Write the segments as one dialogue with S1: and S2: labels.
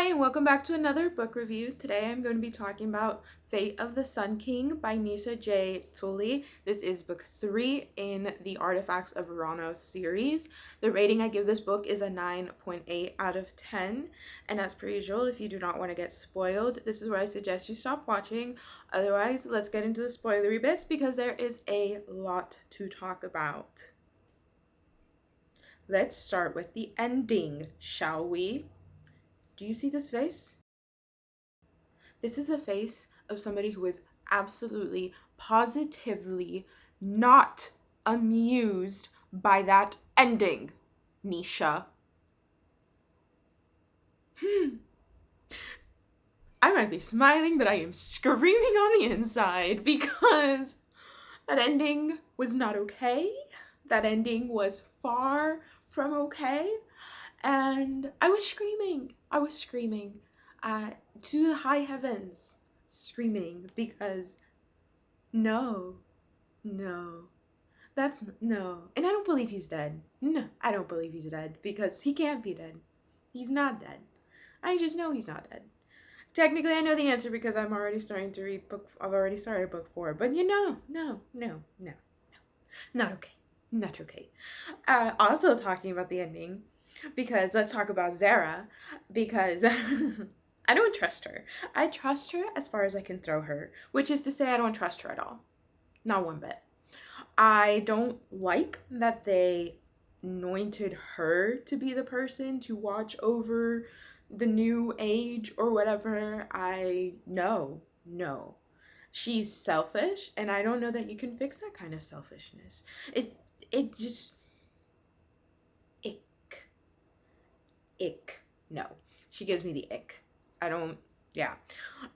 S1: Hi, and welcome back to another book review. Today I'm going to be talking about Fate of the Sun King by Nisha J. Tuli. This is book 3 in the Artifacts of Urano series. The rating I give this book is a 9.8 out of 10. And as per usual, if you do not want to get spoiled, this is where I suggest you stop watching. Otherwise, let's get into the spoilery bits because there is a lot to talk about. Let's start with the ending, shall we? Do you see this face? This is the face of somebody who is absolutely, positively not amused by that ending, Nisha. I might be smiling, but I am screaming on the inside because that ending was not okay. That ending was far from okay. And I was screaming. To the high heavens, screaming because no, no, no. And I don't believe he's dead. No, I don't believe he's dead because he can't be dead. He's not dead. I just know he's not dead. Technically, I know the answer because I'm already starting to read I've already started book 4, but no, not okay. Not okay. Also talking about the ending, because let's talk about Zara, because I don't trust her. I trust her as far as I can throw her, which is to say I don't trust her at all. Not one bit. I don't like that they anointed her to be the person to watch over the new age or whatever. No. She's selfish, and I don't know that you can fix that kind of selfishness. It just ick. Ick. No. She gives me the ick. I don't, yeah.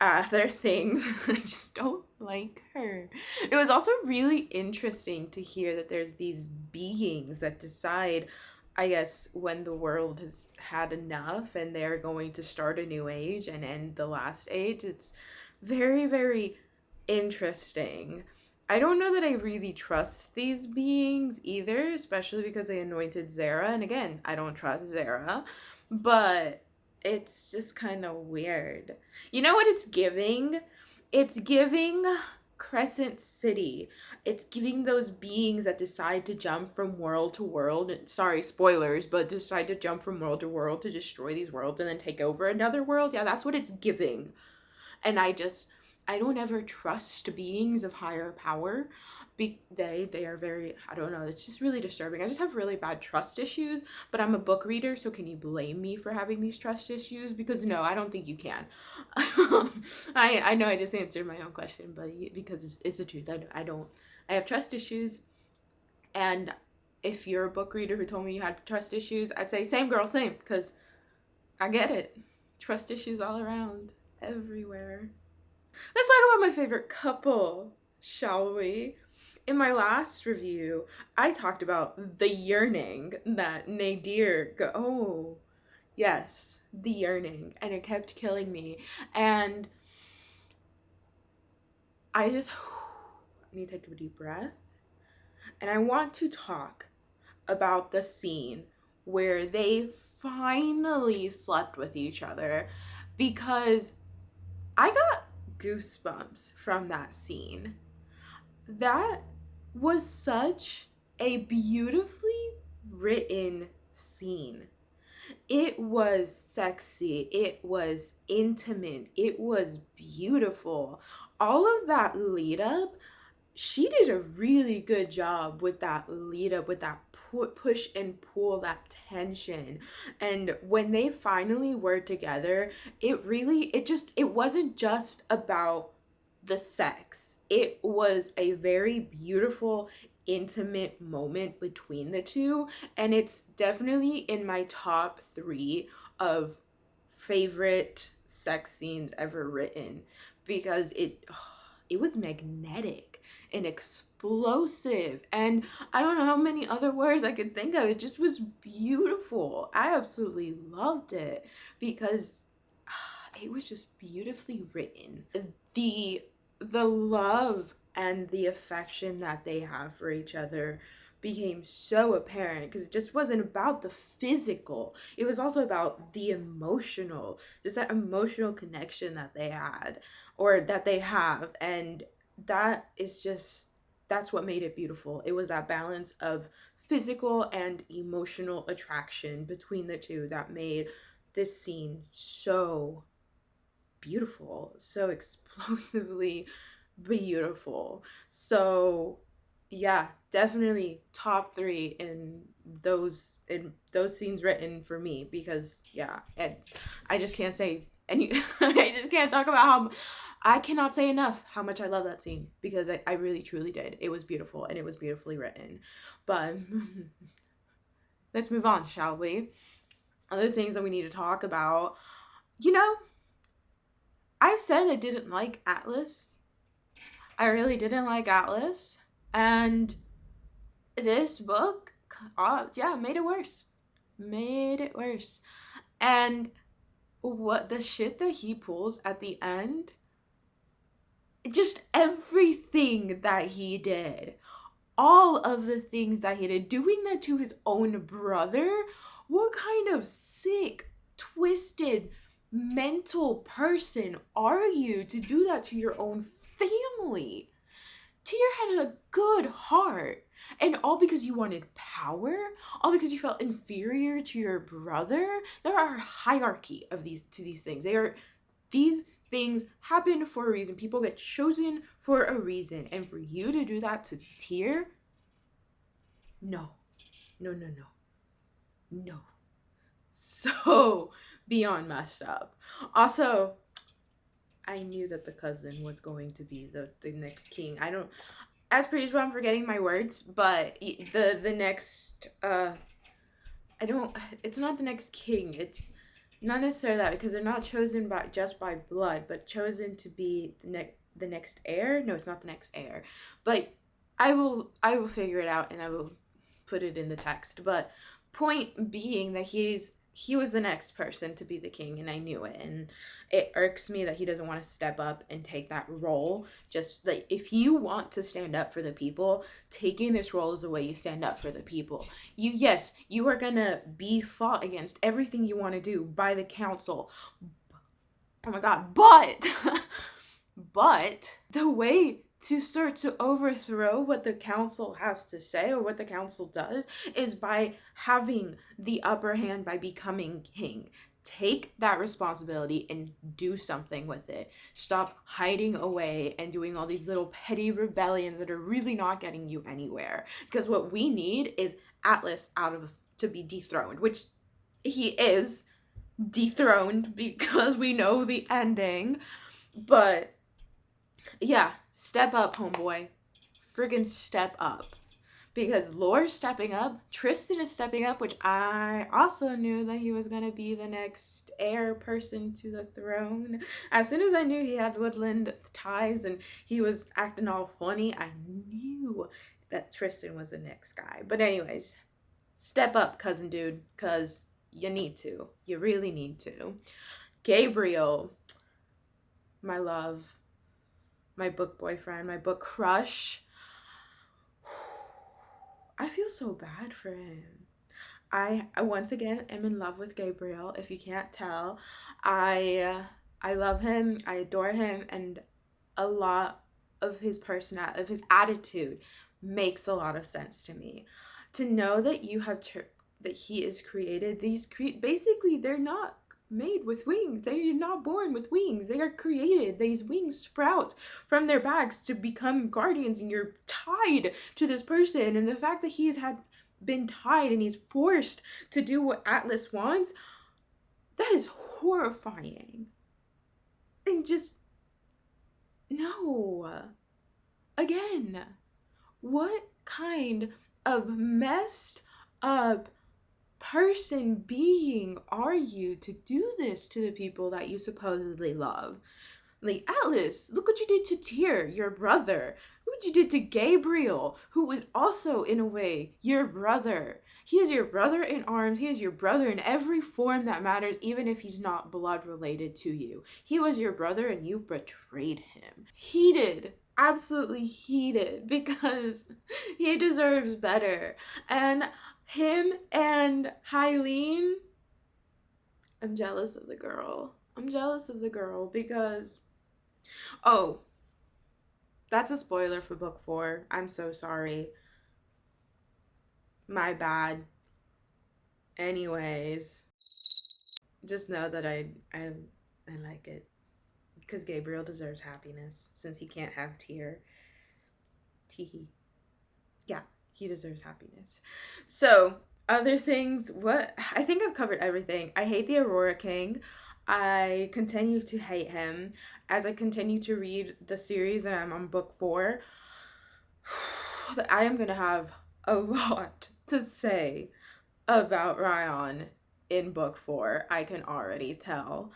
S1: Other things, I just don't like her. It was also really interesting to hear that there's these beings that decide, I guess, when the world has had enough and they're going to start a new age and end the last age. It's very, very interesting. I don't know that I really trust these beings either, especially because they anointed Zara. And again, I don't trust Zara, but it's just kind of weird. You know what it's giving? It's giving Crescent City. It's giving those beings that decide to jump from world to world. Sorry, spoilers, but decide to jump from world to world to destroy these worlds and then take over another world. Yeah, that's what it's giving. And I don't ever trust beings of higher power. They are very, I don't know, it's just really disturbing. I just have really bad trust issues, but I'm a book reader, so can you blame me for having these trust issues? Because no, I don't think you can. I know I just answered my own question, but because it's the truth. I have trust issues, and if you're a book reader who told me you had trust issues, I'd say same girl, same, because I get it. Trust issues all around, everywhere. Let's talk about my favorite couple, shall we? In my last review, I talked about the yearning that Nadir oh, yes, the yearning, and it kept killing me. And I just need to take a deep breath. And I want to talk about the scene where they finally slept with each other, because I got goosebumps from that scene. That was such a beautifully written scene. It was sexy, it was intimate, it was beautiful. All of that lead up, she did a really good job with that lead up, with that push and pull, that tension. And when they finally were together, it wasn't just about the sex. It was a very beautiful, intimate moment between the two, and it's definitely in my top 3 of favorite sex scenes ever written, because it was magnetic and explosive, and I don't know how many other words I could think of. It just was beautiful. I absolutely loved it because it was just beautifully written. The love and the affection that they have for each other became so apparent, because it just wasn't about the physical. It was also about the emotional, just that emotional connection that they had, or that they have. And that is just, that's what made it beautiful. It was that balance of physical and emotional attraction between the two that made this scene so beautiful, so explosively beautiful. So yeah, definitely top three in those scenes written for me, because yeah, and I just can't say any I just can't talk about how I cannot say enough how much I love that scene, because I really truly did. It was beautiful and it was beautifully written. But let's move on, shall we? Other things that we need to talk about. You know, I've said I didn't like Atlas. I really didn't like Atlas. And this book, yeah, made it worse. Made it worse. And what the shit that he pulls at the end, just everything that he did, all of the things that he did, doing that to his own brother, what kind of sick, twisted, mental person are you to do that to your own family? Tyr had a good heart, and all because you wanted power, all because you felt inferior to your brother. There are a hierarchy of these things. These things happen for a reason. People get chosen for a reason, and for you to do that to Tyr, no, no, no, no, no. So beyond messed up. Also, I knew that the cousin was going to be the next king. I don't, as per usual, I'm forgetting my words, but the next I don't, it's not the next king. It's not necessarily that, because they're not chosen by just by blood, but chosen to be the next heir. No, it's not the next heir. But I will figure it out, and I will put it in the text. But point being that he was the next person to be the king, and I knew it. And it irks me that he doesn't want to step up and take that role. Just like, if you want to stand up for the people, taking this role is the way you stand up for the people. Yes, you are gonna be fought against everything you want to do by the council. Oh my god, but the way to start to overthrow what the council has to say, or what the council does, is by having the upper hand, by becoming king. Take that responsibility and do something with it. Stop hiding away and doing all these little petty rebellions that are really not getting you anywhere. Because what we need is Atlas to be dethroned, which he is dethroned, because we know the ending. But yeah, step up, homeboy. Friggin' step up. Because Lore's stepping up, Tristan is stepping up, which I also knew that he was going to be the next heir person to the throne. As soon as I knew he had woodland ties and he was acting all funny, I knew that Tristan was the next guy. But anyways, step up, cousin dude, because you need to. You really need to. Gabriel, my love, my book boyfriend, my book crush. I feel so bad for him. I once again am in love with Gabriel, if you can't tell. I love him, I adore him, and a lot of his personality, of his attitude, makes a lot of sense to me. To know that you have that he is created, basically they're not made with wings. They are not born with wings. They are created. These wings sprout from their backs to become guardians, and you're tied to this person. And the fact that he's been tied and he's forced to do what Atlas wants, that is horrifying. And just, no. Again, what kind of messed up being are you to do this to the people that you supposedly love? Like, Atlas, look what you did to Tyr, your brother. Look what you did to Gabriel, who is also, in a way, your brother. He is your brother in arms. He is your brother in every form that matters, even if he's not blood related to you. He was your brother, and you betrayed him. absolutely heated because he deserves better. And him and Hyleen, I'm jealous of the girl. I'm jealous of the girl because, oh, that's a spoiler for book 4. I'm so sorry. My bad. Anyways, just know that I like it because Gabriel deserves happiness since he can't have Tear. Teehee. Yeah, he deserves happiness. So, other things, what I think I've covered everything. I hate the Aurora King. I continue to hate him as I continue to read the series and I'm on book 4. I am going to have a lot to say about Ryan in book 4. I can already tell.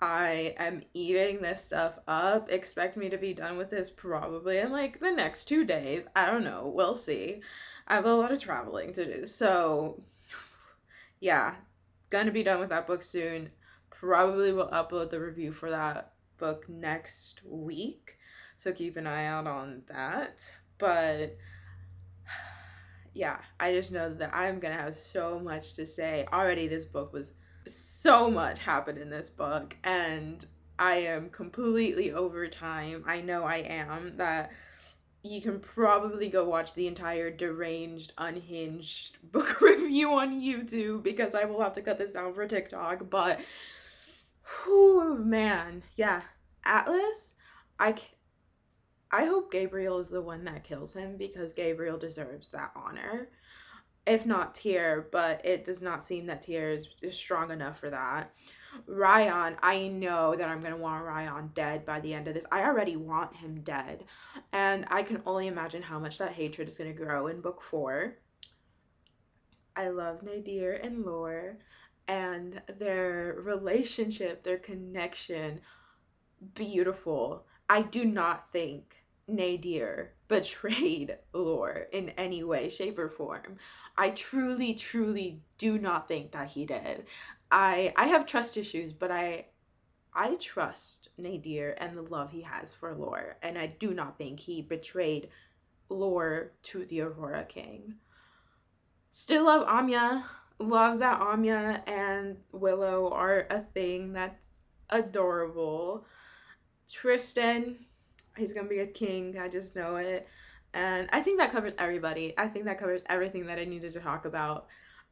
S1: I am eating this stuff up. Expect me to be done with this probably in like the next 2 days. I don't know. We'll see. I have a lot of traveling to do. So, yeah, gonna be done with that book soon. Probably will upload the review for that book next week. So keep an eye out on that. But yeah, I just know that I'm gonna have so much to say. Already, this book was so much happened in this book, and I am completely over time. I know I am. That you can probably go watch the entire deranged, unhinged book review on YouTube because I will have to cut this down for TikTok. But, whew, man, yeah, Atlas, I I hope Gabriel is the one that kills him because Gabriel deserves that honor. If not Tyr, but it does not seem that Tyr is strong enough for that. Ryan, I know that I'm going to want Ryan dead by the end of this. I already want him dead. And I can only imagine how much that hatred is going to grow in book 4. I love Nadir and Lore and their relationship, their connection. Beautiful. I do not think Nadir betrayed Lore in any way, shape, or form. I truly, truly do not think that he did. I have trust issues, but I trust Nadir and the love he has for Lore, and I do not think he betrayed Lore to the Aurora King. Still love Anya. Love that Anya and Willow are a thing. That's adorable. Tristan, he's gonna be a king. I just know it. And I think that covers everybody. I think that covers everything that I needed to talk about.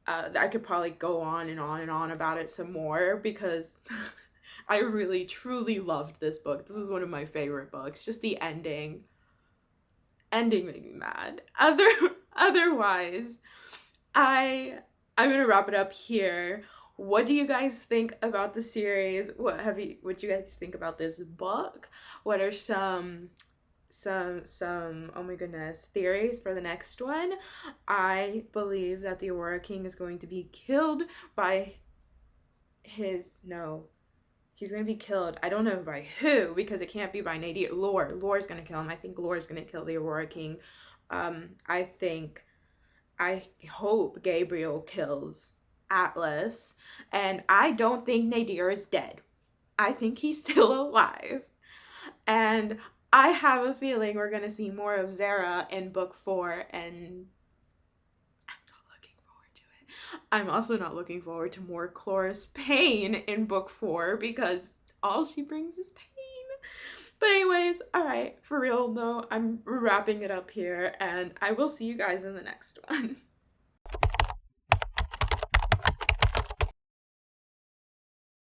S1: I could probably go on and on and on about it some more because I really, truly loved this book. This was one of my favorite books. Just the ending. Ending made me mad. Otherwise, I'm gonna wrap it up here. What do you guys think about the series? What do you guys think about this book? What are some oh my goodness, theories for the next one? I believe that the Aurora King is going to be killed by he's going to be killed. I don't know by who because it can't be by Nadir. Lore's going to kill him. I think Lore's going to kill the Aurora King. I hope Gabriel kills Atlas, and I don't think Nadir is dead. I think he's still alive. And I have a feeling we're going to see more of Zara in book 4, and I'm not looking forward to it. I'm also not looking forward to more Cloris Payne in book 4 because all she brings is pain. But anyways, alright, for real though, I'm wrapping it up here, and I will see you guys in the next one.